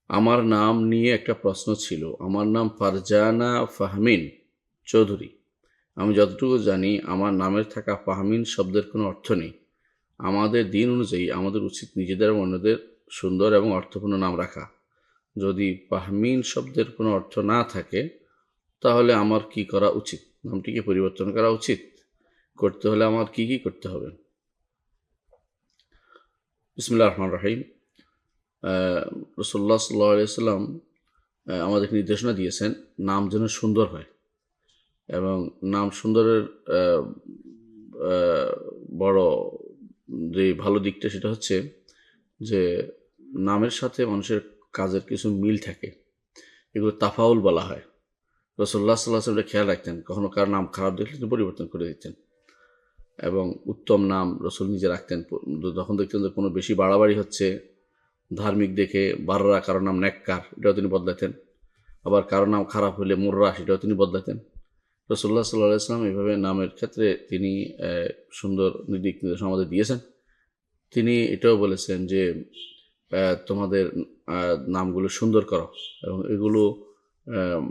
আমার নাম নিয়ে একটা প্রশ্ন ছিল। আমার নাম ফারজানা ফাহমিন চৌধুরী। আমি যতটুকু জানি আমার নামের থাকা ফাহমিন শব্দের কোনো অর্থ নেই। আমাদের দিন অনুযায়ী আমাদের উচিত নিজেদের এবং অন্যদের সুন্দর এবং অর্থপূর্ণ নাম রাখা। যদি ফাহমিন শব্দের কোনো অর্থ না থাকে তাহলে আমার কি করা উচিত? নামটিকে পরিবর্তন করা উচিত? করতে হলে আমার কি কি করতে হবে? বিসমিল্লাহির রহমানির রহিম। রাসূলুল্লাহ সাল্লাল্লাহু আলাইহি ওয়াসাল্লাম আমাদেরকে নির্দেশনা দিয়েছেন নাম যেন সুন্দর হয়, এবং নাম সুন্দরের আহ, আহ, বড় যে ভালো দিকটা সেটা হচ্ছে যে নামের সাথে মানুষের কাজের কিছু মিল থাকে, এগুলো তাফাউল বলা হয়। রাসূলুল্লাহ সাল্লাল্লাহু আলাইহি ওয়াসাল্লাম খেয়াল রাখতেন, কখনো কার নাম খারাপ দেখলে তিনি পরিবর্তন করে দিতেন, এবং উত্তম নাম রসুল নিজে রাখতেন। যখন দেখতেন যে কোনো বেশি বাড়াবাড়ি হচ্ছে, ধার্মিক দেখে বাররা, কারো নাম নেককার, এটাও তিনি বদলাতেন। আবার কারো নাম খারাপ হলে মুর্রা, সেটাও তিনি বদলাতেন। রাসূলুল্লাহ সাল্লাল্লাহু আলাইহি ওয়াসাল্লাম এইভাবে নামের ক্ষেত্রে তিনি সুন্দর দিক নির্দেশনা আমাদের দিয়েছেন। তিনি এটাও বলেছেন যে তোমাদের নামগুলো সুন্দর করো, এবং এগুলো আহ,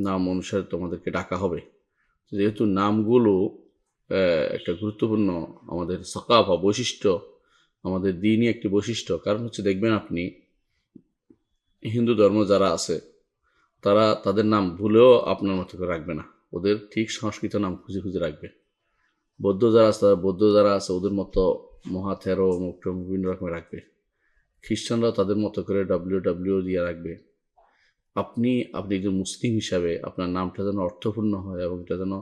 নাম অনুসারে তোমাদেরকে ডাকা হবে। যেহেতু নামগুলো একটা গুরুত্বপূর্ণ আমাদের সাকাফা বৈশিষ্ট্য, আমাদের দিনই একটি বৈশিষ্ট্য। কারণ হচ্ছে দেখবেন আপনি, হিন্দু ধর্ম যারা আছে তারা তাদের নাম ভুলেও আপনার মতো করে রাখবে না, ওদের ঠিক সংস্কৃত নাম খুঁজে খুঁজে রাখবে। বৌদ্ধ যারা আছে ওদের মতো মহাথেরো মুক্ত বিভিন্ন রকমের রাখবে। খ্রিস্টানরাও তাদের মতো করে ডব্লিউ ডব্লিউ দিয়ে রাখবে। আপনি আপনি একজন মুসলিম হিসাবে আপনার নামটা যেন অর্থপূর্ণ হয়, এবং এটা যেন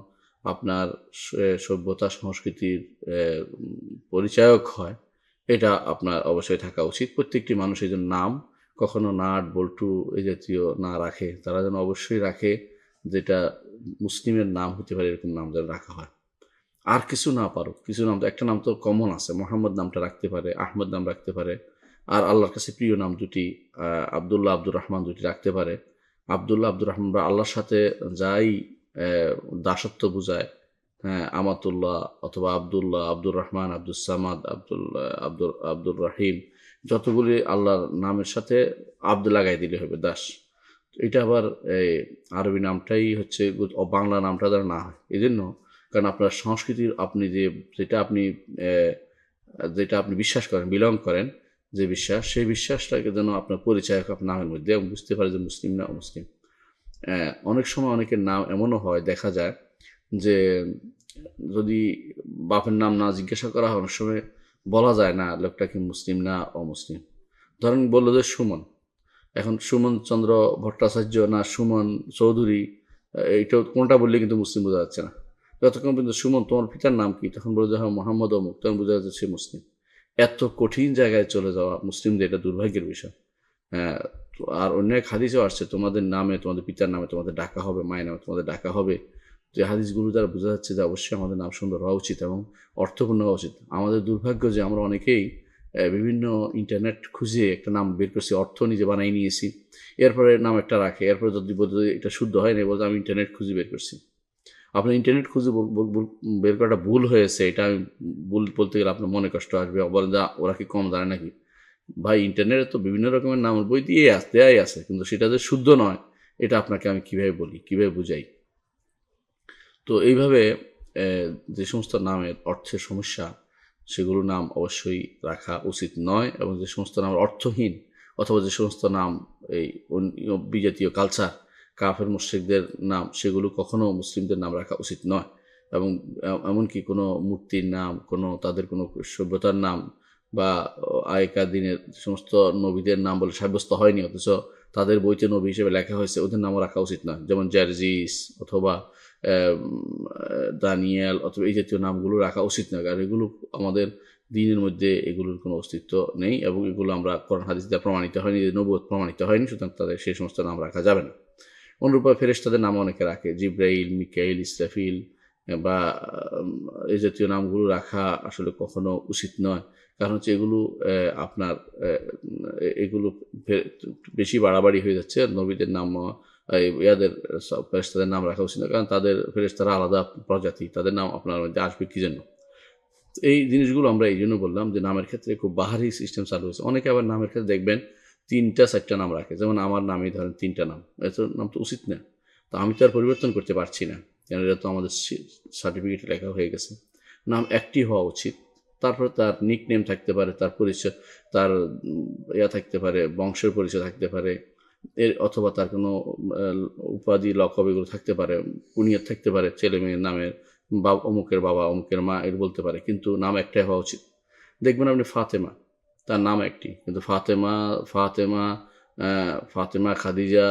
আপনার সভ্যতা সংস্কৃতির পরিচায়ক হয়, এটা আপনার অবশ্যই থাকা উচিত। প্রত্যেকটি মানুষ এই জন্য নাম কখনো নাট বল্টু এই জাতীয় না রাখে, তারা যেন অবশ্যই রাখে যেটা মুসলিমের নাম হতে পারে, এরকম নাম যেন রাখা হয়। আর কিছু না পারুক, কিছু নাম তো, একটা নাম তো কমন আছে, মোহাম্মদ নামটা রাখতে পারে, আহমদ নাম রাখতে পারে, আর আল্লাহর কাছে প্রিয় নাম দুটি আবদুল্লাহ আব্দুর রহমান দুটি রাখতে পারে। আবদুল্লাহ আব্দুর রহমান বা আল্লাহর সাথে যাই দাসত্ব বোঝায়, হ্যাঁ, আমাতুল্লাহ অথবা আবদুল্লাহ, আব্দুর রহমান, আব্দুল সামাদ, আব্দুর রাহিম, যতগুলি আল্লাহর নামের সাথে আব্দ লাগাই দিলে হবে দাস। এটা আবার এই আরবি নামটাই হচ্ছে, বাংলা নামটা যেন না হয় এই জন্য। কারণ আপনার সংস্কৃতির আপনি যেটা আপনি আহ, যেটা আপনি বিশ্বাস করেন, বিলং করেন, যে বিশ্বাস, সেই বিশ্বাসটাকে যেন আপনার পরিচয় হোক আপনার নামের মধ্যে, এবং বুঝতে পারে যে মুসলিম না অমুসলিম। অনেক সময় অনেকের নাম এমনও হয়, দেখা যায় যে যদি বাপের নাম না জিজ্ঞাসা করা হয়, অনেক সময় বলা যায় না লোকটা কি মুসলিম না অমুসলিম। ধরেন বললো যে সুমন, এখন সুমন চন্দ্র ভট্টাচার্য না সুমন চৌধুরী, এইটা কোনটা বললে কিন্তু মুসলিম বোঝা যাচ্ছে না। যতক্ষণ পর্যন্ত সুমন তোমার পিতার নাম কি, তখন বলে যে হ্যাঁ মোহাম্মদ অমুক, তখন বোঝা যাচ্ছে সে মুসলিম। এত কঠিন জায়গায় চলে যাওয়া মুসলিমদের, এটা দুর্ভাগ্যের বিষয়। হ্যাঁ, আর অন্য এক হাদিসেও আসছে তোমাদের নামে, তোমাদের পিতার নামে তোমাদের ডাকা হবে, মায়ের নামে তোমাদের ডাকা হবে। যে হাদিসগুলো দ্বারা বোঝা যাচ্ছে যে অবশ্যই আমাদের নাম সুন্দর হওয়া উচিত এবং অর্থপূর্ণ হওয়া উচিত। আমাদের দুর্ভাগ্য যে আমরা অনেকেই বিভিন্ন ইন্টারনেট খুঁজে একটা নাম বের করছি, অর্থ নিজে বানাই নিয়েছি, এরপরে নাম একটা রাখে, এরপরে যদি বলতে এটা শুদ্ধ হয় না, বলতে আমি ইন্টারনেট খুঁজে বের করছি। আপনার ইন্টারনেট খুঁজে বের করাটা ভুল হয়েছে, এটা আমি ভুল বলতে গেলে আপনার মনে কষ্ট আসবে, বলেন যা ওরা কি কম জানে নাকি। ভাই, ইন্টারনেটে তো বিভিন্ন রকমের নামের বই দেয়াই আছে, কিন্তু সেটা যে শুদ্ধ নয়, এটা আপনাকে আমি কিভাবে বলি, কিভাবে বুঝাই। তো এইভাবে যে সমস্ত নামের অর্থের সমস্যা, সেগুলো নাম অবশ্যই রাখা উচিত নয়, এবং যে সমস্ত নাম অর্থহীন, অথবা যে সমস্ত নাম এই বিজাতীয় কালচার, কাফের মুশরিকদের নাম, সেগুলো কখনো মুসলিমদের নাম রাখা উচিত নয়। এবং এমনকি কোনো মূর্তির নাম, কোনো তাদের কোনো সভ্যতার নাম, বা আগেকার দিনের সমস্ত নবীদের নাম বলে সাব্যস্ত হয়নি, অথচ তাদের বইতে নবী হিসেবে লেখা হয়েছে, ওদের নামও রাখা উচিত নয়। যেমন জার্জিস অথবা দানিয়েল অথবা এই জাতীয় নামগুলো রাখা উচিত নয়, কারণ এগুলো আমাদের দিনের মধ্যে এগুলোর কোনো অস্তিত্ব নেই, এবং এগুলো আমরা কোরআন হাদিস দ্বারা প্রমাণিত হয়নি, নবুয়ত প্রমাণিত হয়নি, সুতরাং তাদের সেই সমস্ত নাম রাখা যাবে না। অনুরূপভাবে ফেরেশতাদের নাম অনেকে রাখে, জিব্রাইল, মিকাইল, ইসরাফিল, বা এই জাতীয় নামগুলো রাখা আসলে কখনো উচিত নয়। কারণ হচ্ছে এগুলো আপনার এগুলো বেশি বাড়াবাড়ি হয়ে যাচ্ছে। নবীদের নাম, ইয়াদের ফেরেশতাদের নাম রাখা উচিত না, কারণ তাদের ফেরেশতারা আলাদা প্রজাতি, তাদের নাম আপনার মধ্যে আসবে কি জন্য। এই জিনিসগুলো আমরা এই জন্য বললাম যে নামের ক্ষেত্রে খুব বাহারি সিস্টেম চালু হয়েছে। অনেকে আবার নামের ক্ষেত্রে দেখবেন 3টা 4টা নাম রাখে, যেমন আমার নামই ধরেন 3টা নাম, এত নাম তো উচিত না। তো আমি তো আর পরিবর্তন করতে পারছি না, কারণ এটা তো আমাদের সার্টিফিকেটে লেখা হয়ে গেছে। নাম একটি হওয়া উচিত। তারপরে তার নিক নেম থাকতে পারে, তার পরিচয়, তার ইয়া থাকতে পারে, বংশের পরিচয় থাকতে পারে, এর অথবা তার কোনো উপাধি লকব এগুলো থাকতে পারে, কুনিয়াত থাকতে পারে, ছেলে মেয়ের নামের, বা অমুকের বাবা অমুকের মা এর বলতে পারে, কিন্তু নাম একটাই হওয়া উচিত। দেখবেন আপনি ফাতেমা, তার নাম একটি, কিন্তু ফাতেমা, ফাতেমা, ফাতেমা, খাদিজা,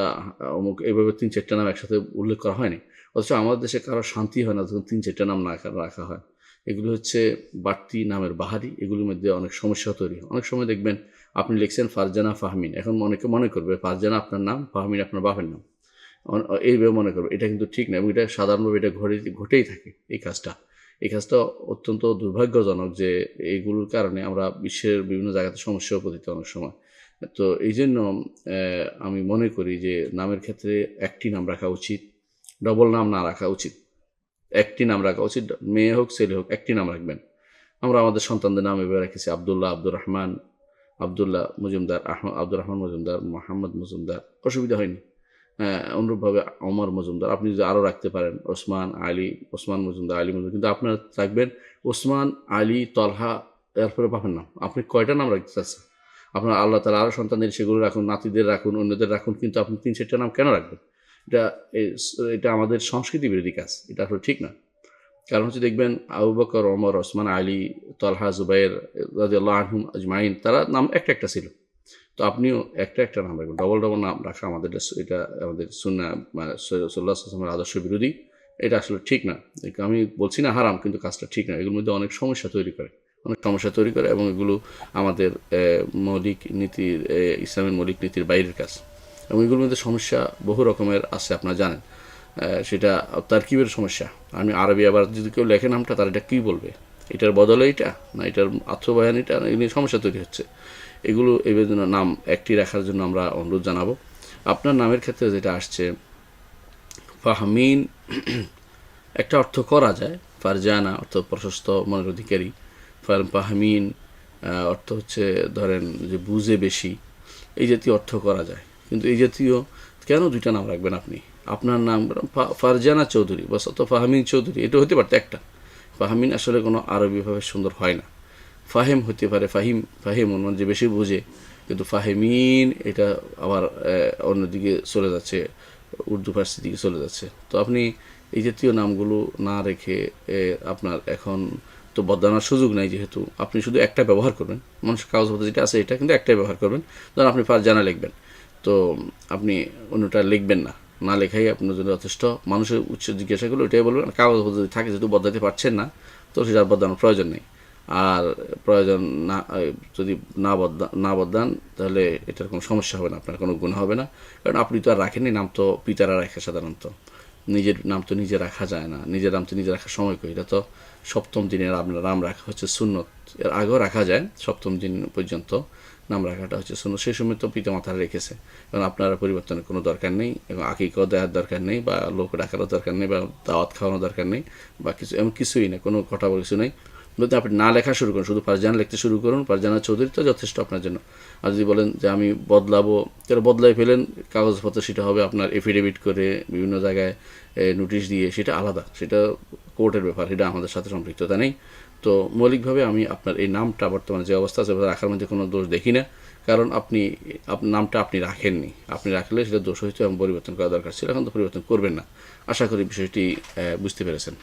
অমুক, এইভাবে 3-4টা নাম একসাথে উল্লেখ করা হয়নি। অথচ আমাদের দেশে কারো শান্তি হয় না যখন 3-4টা নাম না রাখা হয়। এগুলো হচ্ছে বাড়তি নামের বাহারি, এগুলোর মধ্যে অনেক সমস্যা তৈরি হয়। অনেক সময় দেখবেন আপনি লিখছেন ফারজানা ফাহমিন, এখন অনেকে মনে করবে ফারজানা আপনার নাম, ফাহমিন আপনার বাপের নাম, এইভাবে মনে করবে। এটা কিন্তু ঠিক না, এবং এটা সাধারণভাবে এটা ঘটেই থাকে এই কাজটা অত্যন্ত দুর্ভাগ্যজনক যে এইগুলোর কারণে আমরা বিশ্বের বিভিন্ন জায়গাতে সমস্যাও পতিত অনেক সময়। তো এই জন্য আমি মনে করি যে নামের ক্ষেত্রে একটি নাম রাখা উচিত, ডবল নাম না রাখা উচিত। একটি নাম রাখা উচিত, মেয়ে হোক ছেলে হোক একটি নাম রাখবেন। আমরা আমাদের সন্তানদের নাম এভাবে রেখেছি আবদুল্লাহ, আব্দুর রহমান, আবদুল্লাহ মজুমদার, আব্দুর রহমান মজুমদার, মোহাম্মদ মজুমদার, অসুবিধা হয়নি। অনুরূপভাবে ওমর মজুমদার, আপনি যদি আরও রাখতে পারেন ওসমান, আলী, ওসমান মজুমদার, আলী মজুমদার, কিন্তু আপনার রাখবেন ওসমান, আলী, তলহা, এরপরে পাবেন না। আপনি কয়টা নাম রাখতে চাচ্ছেন? আপনার আল্লাহ তাআলা আরও সন্তানদের, সেগুলো রাখুন, নাতিদের রাখুন, অন্যদের রাখুন, কিন্তু আপনি 3-4টা নাম কেন রাখবেন? এটা এটা আমাদের সংস্কৃতি বিরোধী কাজ, এটা আসলে ঠিক না। কারণ হচ্ছে দেখবেন আবু বকর, ওমর, ওসমান, আলী, তলহা, জুবাইর রাদিয়াল্লাহু আনহুম আজমাইন, তারা নাম একটা ছিল। তো আপনিও একটা নাম রাখবেন, ডবল নাম রাখা আমাদের এটা আমাদের সুন্নাহ, মানে সাল্লাল্লাহু আলাইহি ওয়াসাল্লামের আদর্শ বিরোধী। এটা আসলে ঠিক না। আমি বলছি না হারাম, কিন্তু কাজটা ঠিক না। এগুলোর মধ্যে অনেক সমস্যা তৈরি করে, এবং এগুলো আমাদের মৌলিক নীতির, ইসলামের মৌলিক নীতির বাইরের কাজ, এবং এগুলোর মধ্যে সমস্যা বহু রকমের আছে, আপনারা জানেন। সেটা তারকিবের সমস্যা। আমি আরবি, আবার যদি কেউ লেখে নামটা, তার এটা কী বলবে? এটার বদলে এটা, না এটার আত্মবয়ান এটা, এই নিয়ে সমস্যা তৈরি হচ্ছে। এগুলো এই জন্য নাম একটি রাখার জন্য আমরা অনুরোধ জানাবো। আপনার নামের ক্ষেত্রে যেটা আসছে ফাহমিন, একটা অর্থ করা যায়, ফারজানা অর্থ প্রশস্ত মনের অধিকারী, ফাহমিন অর্থ হচ্ছে ধরেন যে বুঝে বেশি, এই জাতীয় অর্থ করা যায়। কিন্তু এই জাতীয় কেন 2টা নাম রাখবেন আপনি? আপনার নাম ফারজানা চৌধুরী বাস, অত ফাহমিন চৌধুরী, এটা হতে পারতো একটা। ফাহমিন আসলে কোনো আরবিভাবে সুন্দর হয় না। ফাহেম হতে পারে, ফাহিম মানে যে বেশি বুঝে, কিন্তু ফাহেমিন এটা আবার অন্যদিকে চলে যাচ্ছে, উর্দু ফার্সি দিকে চলে যাচ্ছে। তো আপনি এই জাতীয় নামগুলো না রেখে আপনার এখন তো বদলানোর সুযোগ নাই, যেহেতু আপনি শুধু একটা ব্যবহার করবেন, মানুষের কাগজপত্র যেটা আছে এটা কিন্তু একটাই ব্যবহার করবেন। ধরুন আপনি ফারজানা লিখবেন, তো আপনি অন্যটা লিখবেন না লেখাই আপনার জন্য যথেষ্ট। মানুষের উচ্চ জিজ্ঞাসা করলে ওইটাই বলবেন, কাগজপত্র যদি থাকে, যেহেতু বদলাতে পারছেন না, তো সেটা বদলানোর প্রয়োজন নেই। আর প্রয়োজন না, যদি না বদলান তাহলে এটার কোনো সমস্যা হবে না, আপনার কোনো গুণ হবে না। কারণ আপনি তো আর রাখেননি, নাম তো পিতারা রাখে সাধারণত। নিজের নাম তো নিজে রাখা যায় না, নিজের নাম তো নিজে রাখার সময় করি, এটা তো সপ্তম দিনের আপনার নাম রাখা হচ্ছে সুন্নত। এর আগেও রাখা যায়, সপ্তম দিন পর্যন্ত নাম রাখাটা হচ্ছে সুন্নত। সেই সময় তো পিতা মাতারা রেখেছে, কারণ আপনারা পরিবর্তনের কোনো দরকার নেই, এবং আকিকাও দেওয়ার দরকার নেই, বা লোক ডাকারও দরকার নেই, বা দাওয়াত খাওয়ানোর দরকার নেই, বা কিছু এমন কিছুই নেই, কোনো কথা কিছু নেই। যদি আপনি না লেখা শুরু করুন, শুধু ফারজানা লিখতে শুরু করুন, ফারজানা চৌধুরী তো যথেষ্ট আপনার জন্য। আর যদি বলেন যে আমি বদলাবো, তাহলে বদলাই ফেলেন, কাগজপত্র সেটা হবে আপনার এফিডেভিট করে বিভিন্ন জায়গায় নোটিশ দিয়ে, সেটা আলাদা, সেটা কোর্টের ব্যাপার, সেটা আমাদের সাথে সম্পৃক্ততা নেই। তো মৌলিকভাবে আমি আপনার এই নামটা বর্তমানে যে অবস্থা আছে রাখার মধ্যে কোনো দোষ দেখি না, কারণ আপনার নামটা আপনি রাখেননি। আপনি রাখলে সেটা দোষ হয়েছে এবং পরিবর্তন করা দরকার ছিল, এখন তো পরিবর্তন করবেন না। আশা করি বিষয়টি বুঝতে পেরেছেন।